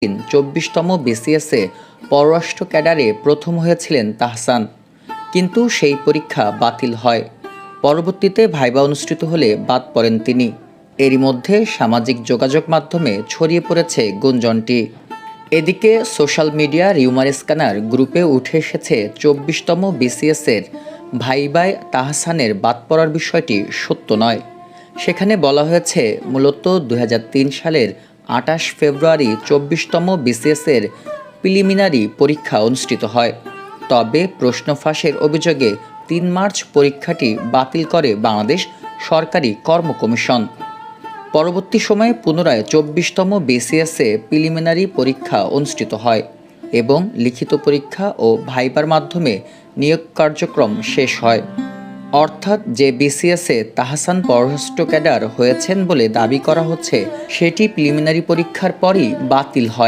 ২৪তম বিসিএসে পররাষ্ট্র ক্যাডারে প্রথম হয়েছিলেন তাহসান, কিন্তু সেই পরীক্ষা বাতিল হয়। পরবর্তীতে ভাইবা অনুষ্ঠিত হলে বাদ পড়েন তিনি। এরই মধ্যে সামাজিক যোগাযোগ মাধ্যমে ছড়িয়ে পড়েছে গুঞ্জনটি। এদিকে সোশ্যাল মিডিয়া রিউমার স্ক্যানার গ্রুপে উঠে এসেছে ২৪তম বিসিএসের ভাইবায় তাহসানের বাদ পড়ার বিষয়টি সত্য নয়। সেখানে বলা হয়েছে, মূলত ২০০৩ সালের ২৮ ফেব্রুয়ারি ২৪তম বিসিএসের প্রিলিমিনারি পরীক্ষা অনুষ্ঠিত হয়। তবে প্রশ্ন ফাঁসের অভিযোগে ৩ মার্চ পরীক্ষাটি বাতিল করে বাংলাদেশ সরকারি কর্ম কমিশন। পরবর্তী সময়ে পুনরায় ২৪তম বিসিএসে প্রিলিমিনারি পরীক্ষা অনুষ্ঠিত হয় এবং লিখিত পরীক্ষা ও ভাইবার মাধ্যমে নিয়োগ কার্যক্রম শেষ হয়। অর্থাৎ যে বিসিএসে তাহসান পররাষ্ট্র ক্যাডার হয়েছেন বলে দাবি করা হচ্ছে, সেটি প্রিলিমিনারি পরীক্ষার পরই বাতিল হয়।